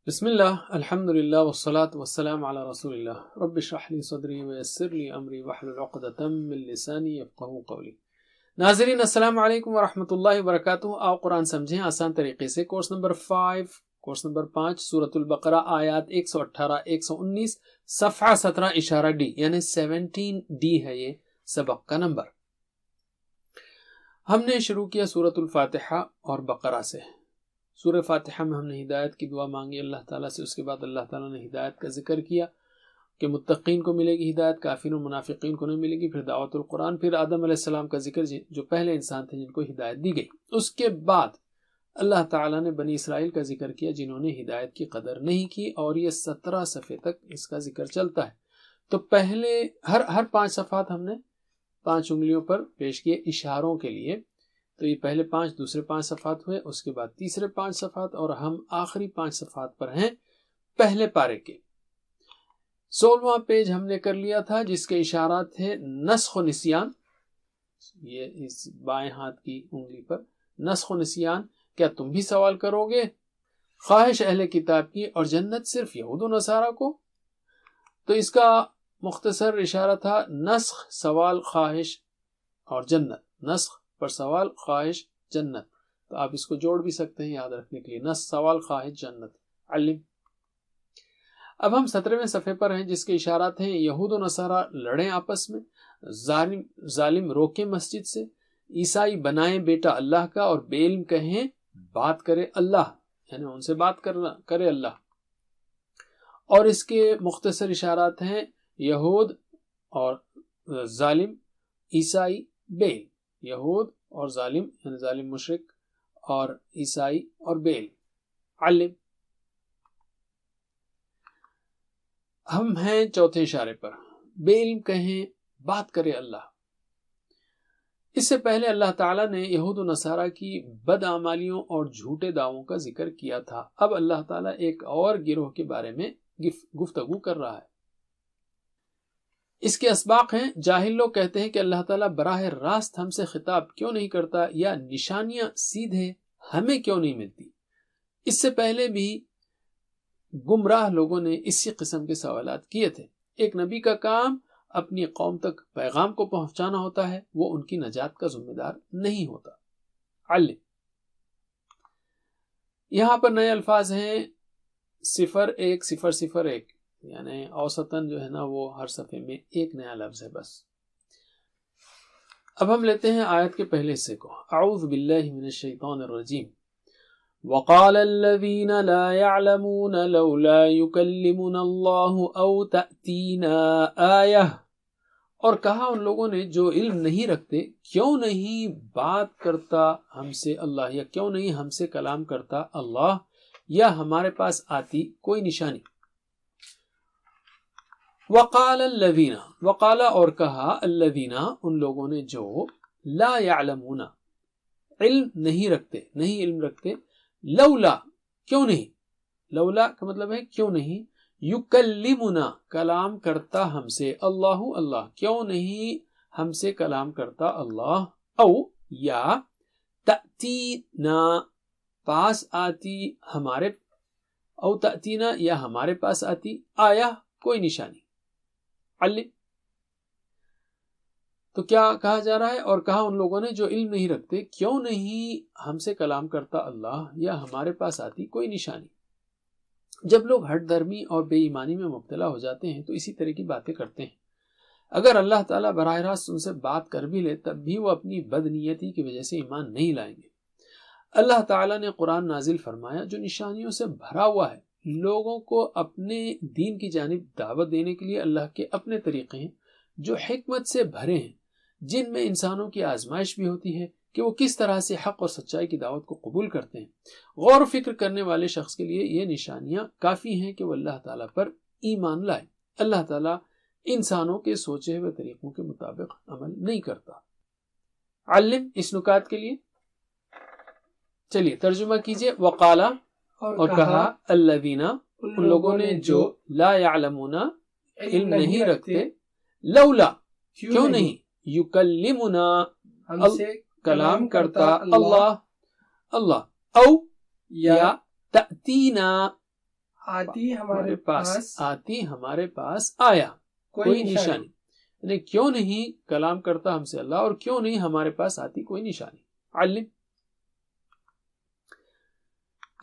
بسم اللہ الحمد للہ والصلاة والسلام علی رسول اللہ رب اشرح لی صدری ویسر لی امری واحلل عقدۃ من لسانی یفقہوا قولی۔ ناظرین السلام علیکم ورحمۃ اللہ وبرکاتہ۔ آؤ قرآن سمجھیں آسان طریقے سے۔ کورس نمبر 5 سورۃ البقرہ آیات 118 119 صفحہ 17 اشارہ ڈی، یعنی 17D ہے یہ سبق کا نمبر۔ ہم نے شروع کیا سورۃ الفاتحہ اور بقرہ سے۔ سورہ فاتحہ میں ہم نے ہدایت کی دعا مانگی اللہ تعالیٰ سے، اس کے بعد اللہ تعالیٰ نے ہدایت کا ذکر کیا کہ متقین کو ملے گی ہدایت، کافرین و منافقین کو نہیں ملے گی، پھر دعوت القرآن، پھر آدم علیہ السلام کا ذکر جو پہلے انسان تھے جن کو ہدایت دی گئی۔ اس کے بعد اللہ تعالیٰ نے بنی اسرائیل کا ذکر کیا جنہوں نے ہدایت کی قدر نہیں کی، اور یہ 17 صفحے تک اس کا ذکر چلتا ہے۔ تو پہلے ہر 5 صفحات ہم نے 5 انگلیوں پر پیش کیے اشاروں کے لیے، تو یہ پہلے 5 دوسرے 5 صفحات ہوئے، اس کے بعد تیسرے 5 صفحات، اور ہم آخری 5 صفحات پر ہیں پہلے پارے کے۔ 16واں پیج ہم نے کر لیا تھا جس کے اشارات تھے نسخ و نسیان، یہ اس بائیں ہاتھ کی انگلی پر نسخ و نسیان، کیا تم بھی سوال کرو گے؟ خواہش اہل کتاب کی، اور جنت صرف یہود و نصارہ کو۔ تو اس کا مختصر اشارہ تھا نسخ، سوال، خواہش اور جنت۔ نسخ پر سوال، خواہش، جنت، تو آپ اس کو جوڑ بھی سکتے ہیں یاد رکھنے کے لیے، نسخ، سوال، خواہش، جنت، علم۔ اب ہم 17ویں صفحے پر ہیں جس کے اشارات ہیں یہود و نصارہ لڑیں آپس میں، ظالم روکے مسجد سے، عیسائی بنائیں بیٹا اللہ کا، اور بے علم کہیں بات کرے اللہ، یعنی ان سے بات کرے اللہ۔ اور اس کے مختصر اشارات ہیں یہود اور ظالم، عیسائی، بے علم۔ یہود اور ظالم یعنی ظالم مشرک، اور عیسائی اور بے علم، علم۔ ہم ہیں چوتھے اشارے پر، بے علم کہیں بات کرے اللہ۔ اس سے پہلے اللہ تعالیٰ نے یہود و نصارہ کی بدعمالیوں اور جھوٹے دعووں کا ذکر کیا تھا۔ اب اللہ تعالیٰ ایک اور گروہ کے بارے میں گفتگو کر رہا ہے۔ اس کے اسباق ہیں، جاہل لوگ کہتے ہیں کہ اللہ تعالیٰ براہ راست ہم سے خطاب کیوں نہیں کرتا، یا نشانیاں سیدھے ہمیں کیوں نہیں ملتی۔ اس سے پہلے بھی گمراہ لوگوں نے اسی قسم کے سوالات کیے تھے۔ ایک نبی کا کام اپنی قوم تک پیغام کو پہنچانا ہوتا ہے، وہ ان کی نجات کا ذمہ دار نہیں ہوتا۔ علم۔ یہاں پر نئے الفاظ ہیں 0101، یعنی اوسطاً جو ہے نا وہ ہر صفحے میں ایک نیا لفظ ہے بس۔ اب ہم لیتے ہیں آیت کے پہلے حصے کو۔ اعوذ باللہ من الشیطان الرجیم۔ وقال الذین لا يعلمون لولا يكلمنا اللہ او تأتینا آیہ، اور کہا ان لوگوں نے جو علم نہیں رکھتے، کیوں نہیں بات کرتا ہم سے اللہ، یا کیوں نہیں ہم سے کلام کرتا اللہ، یا ہمارے پاس آتی کوئی نشانی۔ وقال الذین، وقال اور کہا، الذین ان لوگوں نے جو لا يعلمون علم نہیں رکھتے، نہیں علم رکھتے، لولا کیوں نہیں، لولا کا مطلب ہے کیوں نہیں، یکلمنا کلام کرتا ہم سے اللہ، اللہ کیوں نہیں ہم سے کلام کرتا اللہ، او یا تأتینا پاس آتی ہمارے، او تأتینا یا ہمارے پاس آتی آیا کوئی نشانی، علم۔ تو کیا کہا جا رہا ہے؟ اور کہا ان لوگوں نے جو علم نہیں رکھتے، کیوں نہیں ہم سے کلام کرتا اللہ، یا ہمارے پاس آتی کوئی نشانی۔ جب لوگ ہٹ درمی اور بے ایمانی میں مبتلا ہو جاتے ہیں تو اسی طرح کی باتیں کرتے ہیں۔ اگر اللہ تعالیٰ براہ راست ان سے بات کر بھی لے تب بھی وہ اپنی بدنیتی کی وجہ سے ایمان نہیں لائیں گے۔ اللہ تعالیٰ نے قرآن نازل فرمایا جو نشانیوں سے بھرا ہوا ہے۔ لوگوں کو اپنے دین کی جانب دعوت دینے کے لیے اللہ کے اپنے طریقے ہیں جو حکمت سے بھرے ہیں، جن میں انسانوں کی آزمائش بھی ہوتی ہے کہ وہ کس طرح سے حق اور سچائی کی دعوت کو قبول کرتے ہیں۔ غور و فکر کرنے والے شخص کے لیے یہ نشانیاں کافی ہیں کہ وہ اللہ تعالیٰ پر ایمان لائے۔ اللہ تعالیٰ انسانوں کے سوچے ہوئے طریقوں کے مطابق عمل نہیں کرتا۔ علم اس نکات کے لیے چلیے ترجمہ کیجئے۔ وقالا اور کہا، الذین ان لوگوں نے جو لا یعلمون علم نہیں رکھتے، لولا کیوں نہیں، یکلمنا ہم سے کلام کرتا اللہ، اللہ، او یا تأتینا آتی ہمارے پاس آتی ہمارے پاس آیا کوئی نشانی، یعنی کیوں نہیں کلام کرتا ہم سے اللہ، اور کیوں نہیں ہمارے پاس آتی کوئی نشانی. علم.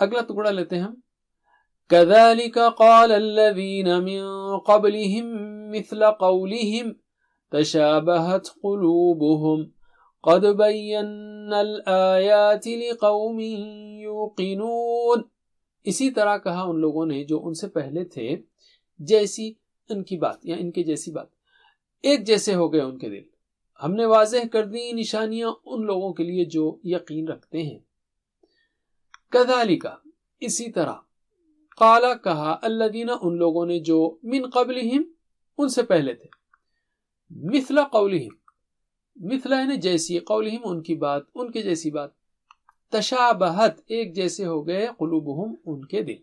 اگلا ٹکڑا لیتے ہیں ہم. كذلك قال الذين من قبلهم مثل قولهم تشابهت قلوبهم قد بينا الآيات لقوم يوقنون. اسی طرح کہا ان لوگوں نے جو ان سے پہلے تھے، جیسی ان کی بات یا ان کے جیسی بات، ایک جیسے ہو گئے ان کے دل، ہم نے واضح کر دی نشانیاں ان لوگوں کے لیے جو یقین رکھتے ہیں. كذلك اسی طرح، قالا کہا، الذین ان لوگوں نے جو من قبلہم ان سے پہلے تھے، مثل قولہم، مثل یعنی جیسی، قولہم ان کی بات، ان کے جیسی بات، تشابہت ایک جیسے ہو گئے، قلوبہم ان کے دل،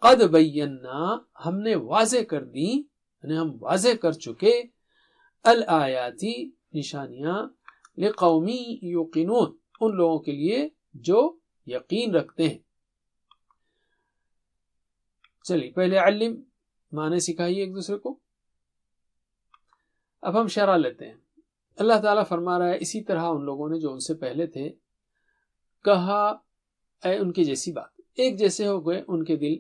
قد بینا ہم نے واضح کر دی، یعنی ہم واضح کر چکے، الآیاتی نشانیاں، لقومی یوقنون ان لوگوں کے لیے جو یقین رکھتے ہیں. چلیے پہلے علم معنی سکھائیے ایک دوسرے کو. اب ہم شرح لیتے ہیں. اللہ تعالیٰ فرما رہا ہے اسی طرح ان لوگوں نے جو ان سے پہلے تھے کہا اے ان کی جیسی بات، ایک جیسے ہو گئے ان کے دل،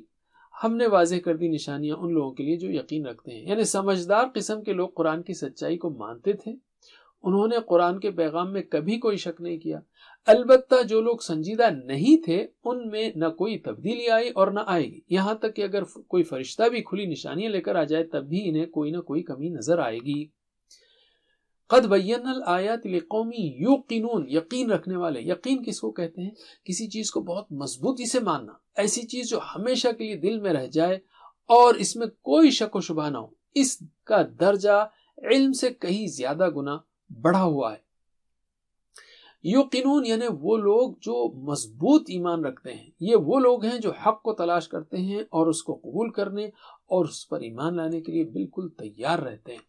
ہم نے واضح کر دی نشانیاں ان لوگوں کے لیے جو یقین رکھتے ہیں. یعنی سمجھدار قسم کے لوگ قرآن کی سچائی کو مانتے تھے، انہوں نے قرآن کے پیغام میں کبھی کوئی شک نہیں کیا. البتہ جو لوگ سنجیدہ نہیں تھے ان میں نہ کوئی تبدیلی آئی اور نہ آئے گی، یہاں تک کہ اگر کوئی فرشتہ بھی کھلی نشانیاں لے کر آ جائے تب بھی انہیں کوئی نہ کوئی کمی نظر آئے گی. قد بینا الآیات لقوم یوقنون یقین رکھنے والے. یقین کس کو کہتے ہیں؟ کسی چیز کو بہت مضبوطی سے ماننا، ایسی چیز جو ہمیشہ کے لیے دل میں رہ جائے اور اس میں کوئی شک و شبہ نہ ہو. اس کا درجہ علم سے کہیں زیادہ گنا بڑھا ہوا ہے. یوقنون یعنی وہ لوگ جو مضبوط ایمان رکھتے ہیں، یہ وہ لوگ ہیں جو حق کو تلاش کرتے ہیں اور اس کو قبول کرنے اور اس پر ایمان لانے کے لیے بالکل تیار رہتے ہیں.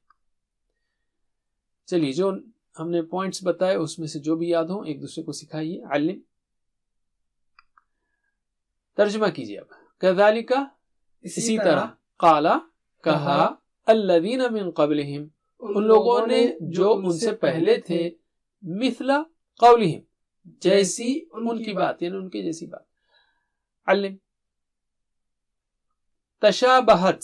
چلیے جو ہم نے پوائنٹس بتائے اس میں سے جو بھی یاد ہوں ایک دوسرے کو سکھائیے. علم. ترجمہ کیجیے اب. کذالک اسی طرح، قالا کہا، الذین من قبلہم ان لوگوں نے جو ان سے پہلے تھے، مثل قولہم جیسی ان کی بات، یعنی ان کی جیسی بات. علم. تشابہت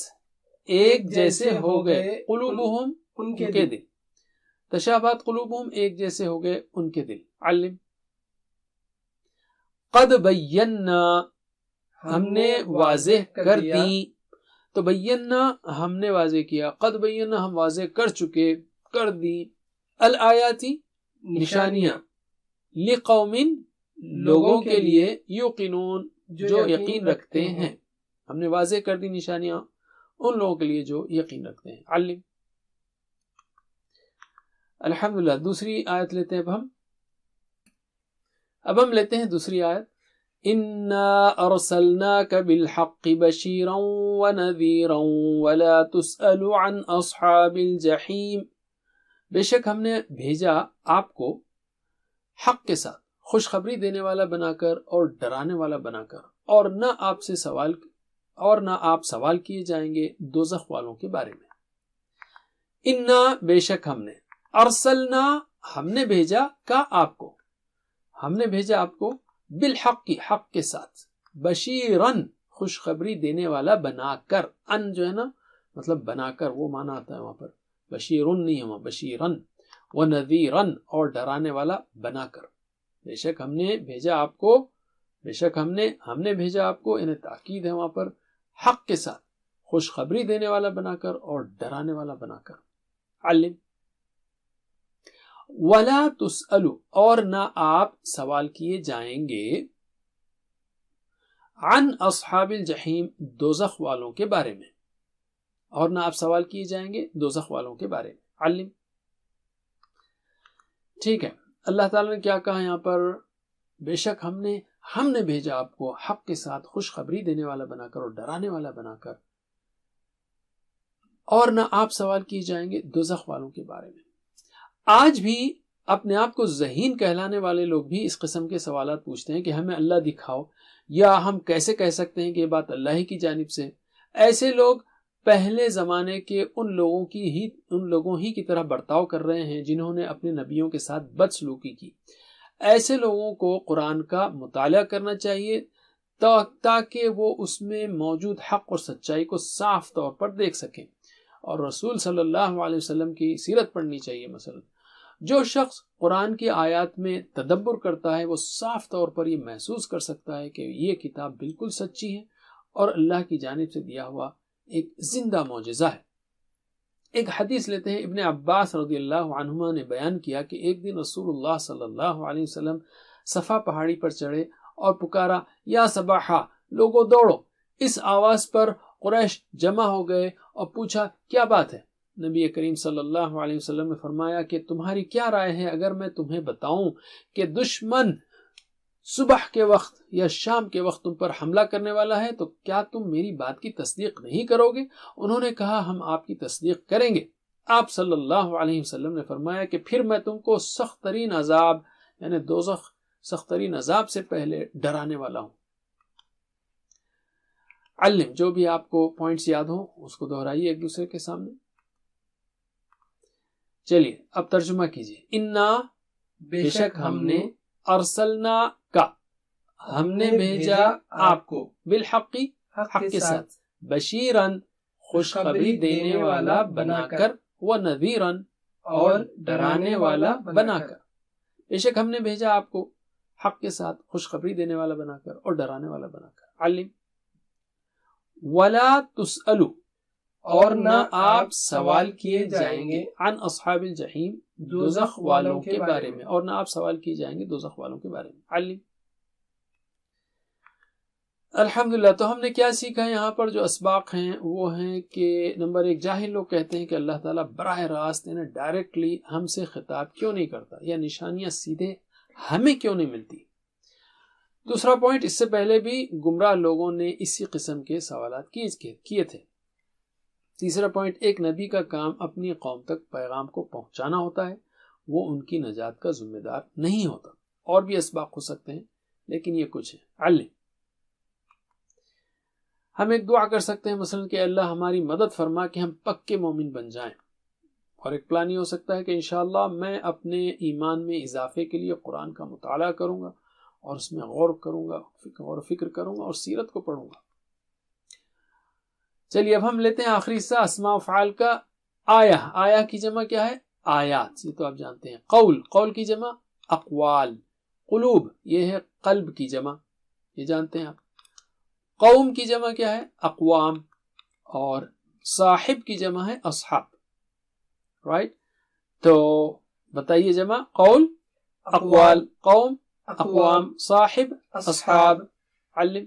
ایک جیسے ہو گئے، قلوبہم ان کے دل. تشابہت قلوبہم ایک جیسے ہو گئے ان کے دل. علم. قد بینا ہم نے واضح کر دی، تو بینا ہم نے واضح کیا، قد بینا ہم واضح کر چکے، کر دی، الآیاتی نشانیاں، لقوم لوگوں کے لیے، یوقنون جو یقین رکھتے ہیں. ہم نے واضح کر دی نشانیاں ان لوگوں کے لیے جو یقین رکھتے ہیں. علم. الحمدللہ. دوسری آیت لیتے ہیں اب ہم لیتے ہیں دوسری آیت. اِنَّا أَرْسَلْنَاكَ بِالْحَقِّ بَشِيرًا وَنَذِيرًا وَلَا تُسْأَلُ عَنْ أَصْحَابِ الْجَحِيمِ. بے شک ہم نے بھیجا آپ کو حق کے ساتھ خوشخبری دینے والا بنا کر اور ڈرانے والا بنا کر، اور نہ آپ سوال کیے جائیں گے دوزخ والوں کے بارے میں. اِنَّا بے شک ہم نے، ارسلنا ہم نے بھیجا، کا آپ کو، ہم نے بھیجا آپ کو، بالحق کی حق کے ساتھ، بشیرن خوشخبری دینے والا بنا کر. ان جو ہے نا مطلب بنا کر، وہ معنی آتا ہے وہاں پر، بشیرن نہیں ہے وہاں، بشیرن، ونذیرن اور ڈرانے والا بنا کر. بے شک ہم نے بھیجا آپ کو، بے شک ہم نے بھیجا آپ کو، انہیں تاکید ہے وہاں پر، حق کے ساتھ خوشخبری دینے والا بنا کر اور ڈرانے والا بنا کر. علم. وَلَا تُسْأَلُ اور نہ آپ سوال کیے جائیں گے، عن اصحاب الجحیم دوزخ والوں کے بارے میں، اور نہ آپ سوال کیے جائیں گے دوزخ والوں کے بارے میں. علم. ٹھیک ہے. اللہ تعالیٰ نے کیا کہا یہاں پر؟ بے شک ہم نے بھیجا آپ کو حق کے ساتھ خوشخبری دینے والا بنا کر اور ڈرانے والا بنا کر، اور نہ آپ سوال کیے جائیں گے دوزخ والوں کے بارے میں. آج بھی اپنے آپ کو ذہین کہلانے والے لوگ بھی اس قسم کے سوالات پوچھتے ہیں کہ ہمیں اللہ دکھاؤ، یا ہم کیسے کہہ سکتے ہیں کہ یہ بات اللہ ہی کی جانب سے؟ ایسے لوگ پہلے زمانے کے ان لوگوں ہی کی طرح برتاؤ کر رہے ہیں جنہوں نے اپنے نبیوں کے ساتھ بدسلوکی کی۔ ایسے لوگوں کو قرآن کا مطالعہ کرنا چاہیے تاکہ وہ اس میں موجود حق اور سچائی کو صاف طور پر دیکھ سکیں، اور رسول صلی اللہ علیہ وسلم کی سیرت پڑھنی چاہیے۔ مثلا جو شخص قرآن کی آیات میں تدبر کرتا ہے وہ صاف طور پر یہ محسوس کر سکتا ہے کہ یہ کتاب بالکل سچی ہے اور اللہ کی جانب سے دیا ہوا ایک زندہ معجزہ ہے۔ ایک حدیث لیتے ہیں، ابن عباس رضی اللہ عنہما نے بیان کیا کہ ایک دن رسول اللہ صلی اللہ علیہ وسلم صفا پہاڑی پر چڑھے اور پکارا، یا صباحا، لوگوں دوڑو۔ اس آواز پر قریش جمع ہو گئے اور پوچھا، کیا بات ہے؟ نبی کریم صلی اللہ علیہ وسلم نے فرمایا کہ تمہاری کیا رائے ہے اگر میں تمہیں بتاؤں کہ دشمن صبح کے وقت یا شام کے وقت تم پر حملہ کرنے والا ہے، تو کیا تم میری بات کی تصدیق نہیں کرو گے؟ انہوں نے کہا، ہم آپ کی تصدیق کریں گے۔ آپ صلی اللہ علیہ وسلم نے فرمایا کہ پھر میں تم کو سخت ترین عذاب یعنی دوزخ، سخت ترین عذاب سے پہلے ڈرانے والا ہوں۔ علم، جو بھی آپ کو پوائنٹس یاد ہوں اس کو دہرائیے ایک دوسرے کے سامنے۔ چلیے اب ترجمہ کیجیے۔ انا، بے شک ہم نے، ارسلنا کا، ہم نے بھیجا آپ کو، بالحق، حق کے ساتھ، بشیرن، خوشخبری دینے والا بنا کر، ونذیرن، اور ڈرانے والا بنا کر۔ بے شک ہم نے بھیجا آپ کو حق کے ساتھ، خوشخبری دینے والا بنا کر اور ڈرانے والا بنا کر۔ علم، ولا تسألوا، اور نہ آپ سوال کیے جائیں گے، عن اصحاب الجحیم، دوزخ والوں کے بارے میں، اور نہ آپ سوال کیے جائیں گے دوزخ والوں کے بارے میں۔ علم، الحمدللہ۔ تو ہم نے کیا سیکھا یہاں پر؟ جو اسباق ہیں وہ ہیں کہ نمبر 1، جاہل لوگ کہتے ہیں کہ اللہ تعالیٰ براہ راست یعنی ڈائریکٹلی ہم سے خطاب کیوں نہیں کرتا، یا نشانیاں سیدھے ہمیں کیوں نہیں ملتی۔ دوسرا پوائنٹ، اس سے پہلے بھی گمراہ لوگوں نے اسی قسم کے سوالات کیے تھے۔ تیسرا پوائنٹ، ایک نبی کا کام اپنی قوم تک پیغام کو پہنچانا ہوتا ہے، وہ ان کی نجات کا ذمہ دار نہیں ہوتا۔ اور بھی اسباق ہو سکتے ہیں لیکن یہ کچھ ہے۔ علم، ہم ایک دعا کر سکتے ہیں مثلا کہ اللہ ہماری مدد فرما کہ ہم پکے مومن بن جائیں، اور ایک پلان یہ ہو سکتا ہے کہ انشاءاللہ میں اپنے ایمان میں اضافے کے لیے قرآن کا مطالعہ کروں گا اور اس میں غور کروں گا، غور و فکر کروں گا اور سیرت کو پڑھوں گا۔ چلیے اب ہم لیتے ہیں آخری حصہ، اسماء و افعال کا۔ آیا کی جمع کیا ہے؟ آیات، یہ تو آپ جانتے ہیں۔ قول کی جمع اقوال۔ قلوب، یہ ہے قلب کی جمع، یہ جانتے ہیں آپ۔ قوم کی جمع کیا ہے؟ اقوام، اور صاحب کی جمع ہے اصحاب، رائٹ؟ تو بتائیے جمع، قول، اقوال، قوم، اقوام، صاحب، اصحاب۔ علم،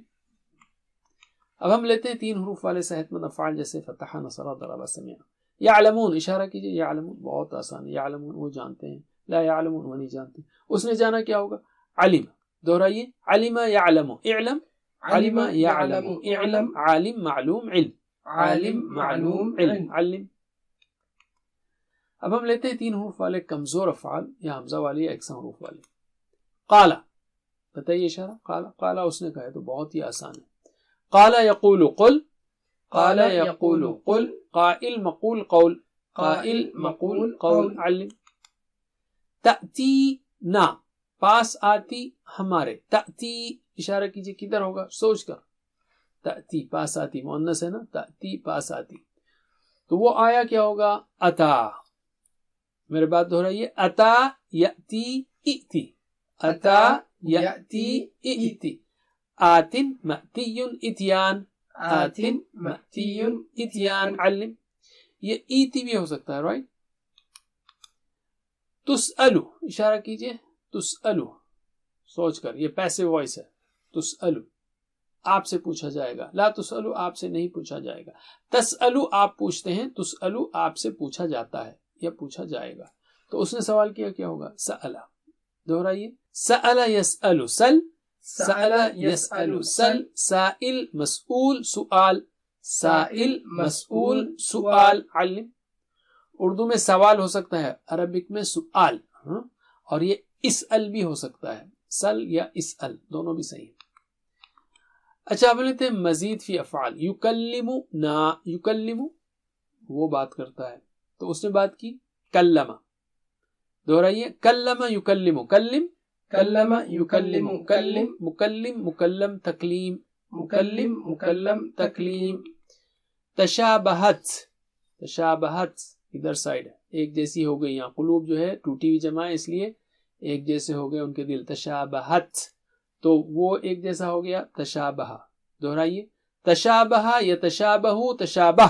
اب ہم لیتے ہیں 3 حروف والے صحت مند افعال جیسے فتح، نصر، ضرب، سمع۔ یعلمون، اشارہ کیجئے، یعلمون بہت آسان ہے، یعلمون وہ جانتے ہیں، لا یعلمون وہ نہیں جانتے۔ اس نے جانا کیا ہوگا؟ علم، دہرائیے، علم یعلم، اعلم، علم یعلم، اعلم، عالم معلوم علم، عالم معلوم علم۔ علم، اب ہم لیتے ہیں 3 حروف والے کمزور افعال، یا حمزہ والے یا یکساں حروف والے۔ قال، بتائیے اشارہ، قال اس نے کہا ہے تو بہت ہی آسان ہے۔ قال یقول قل، قال یقول قل، قائل مقول قول، قائل مقول قول۔ علم، تأتینا، پاس آتی ہمارے، تأتی، اشارہ کیجئے کدھر ہوگا؟ سوچ کر، تأتی پاس آتی، مؤنث ہے نا، تأتی پاس آتی، تو وہ آیا کیا ہوگا؟ اتا۔ میرے بات دہرائیے، اتا یأتی ائتی، اتا یأتی ائتی، آتن مأتی اتیان، آتن مأتی اتیان۔ علم، یہ ایتی بھی ہو سکتا ہے، رائٹ؟ تسألو، اشارہ کیجئے، تسألو، سوچ کر، یہ پیسو وائس ہے، تسألو آپ سے پوچھا جائے گا، لا تسألو آپ سے نہیں پوچھا جائے گا، تسألو آپ پوچھتے ہیں، تسألو آپ سے پوچھا جاتا ہے یا پوچھا جائے گا۔ تو اس نے سوال کیا، کیا ہوگا؟ سألا، دہرائیے، سألا یسألو، سل، سألا یسألو، سل، سائل مسئول سؤال، سائل مسئول سؤال۔ علم، اردو میں سوال ہو سکتا ہے، عربک میں سؤال، اور یہ اسأل بھی ہو سکتا ہے، سل یا اسأل دونوں بھی صحیح ہیں۔ اچھا اب لیتے ہیں مزید فی افعال، یکلم نا، یکلم وہ بات کرتا ہے، تو اس نے بات کی کلم، دہرائیے کلم یکلم، کلم کلم یکلم کلم مکلم مکلم تکلیم، مکلم مکلم تکلیم تشابہت، تشابہت ادھر سائڈ ہے، ایک جیسی ہو گئی، یہاں قلوب جو ہے ٹوٹی ہوئی جمع ہے اس لیے ایک جیسے ہو گئے ان کے دل، تشابہت تو وہ ایک جیسا ہو گیا تشابہ، دہرائیے تشابہ یتشابہ تشابہ،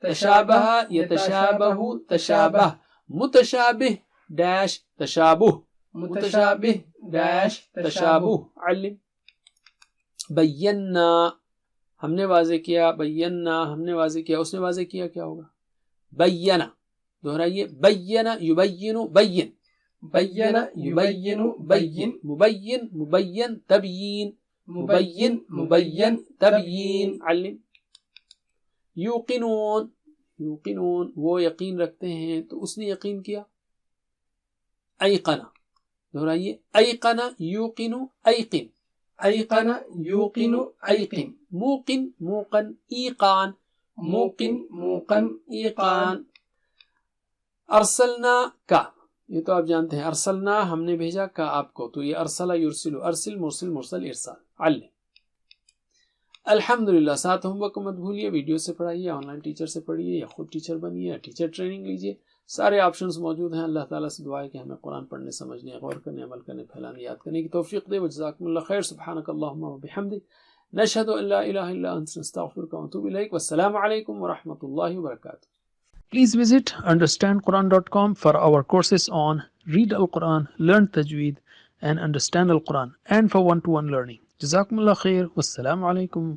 تشابہ یتشابہ تشابہ، متشابہ ڈیش تشابہ، متشابہ ڈیش تشابہ، علم بینا ہم نے واضح کیا، بینا ہم نے واضح کیا، اس نے واضح کیا، کیا ہوگا بینا، دہرائیے بینا یبین بین، بین یبین بین مبین مبین تبیین، مبین مبین تبیین، علم یوقنون، یوقنون وہ یقین رکھتے ہیں، تو اس نے یقین کیا، ایقن، دہرائیے ایقن یوقن ایقن، ایقن یوقن ایقن، موقن موقن ایقان، موقن موقن ایقان، ارسلنا کا، یہ تو آپ جانتے ہیں، ارسلنا ہم نے بھیجا کا آپ کو، تو یہ ارسل یرسل، ارسل مرسل مرسل ارسال، علم الحمدللہ۔ ساتھ ہوم ورک کو مت بھولیے، ویڈیو سے پڑھائیے، آن لائن ٹیچر سے پڑھیے، یا خود ٹیچر بنیے، یا ٹیچر ٹریننگ لیجیے، سارے آپشنز موجود ہیں۔ اللہ تعالیٰ سے دعا ہے کہ ہمیں قرآن پڑھنے، سمجھنے، غور کرنے، عمل کرنے، پھیلانے، یاد کرنے کی توفیق دے۔ وجزاکم اللہ خیر، سبحانک اللہم وبحمدک، نشہد ان لا الہ الا انت، نستغفرک ونتوب الیک، والسلام علیکم ورحمۃ اللہ وبرکاتہ۔ Please visit understandquran.com for our courses on Read Al-Quran, Learn Tajweed and Understand Al-Quran, and for one-to-one learning. Jazakumullah khair. Wassalamu alaikum.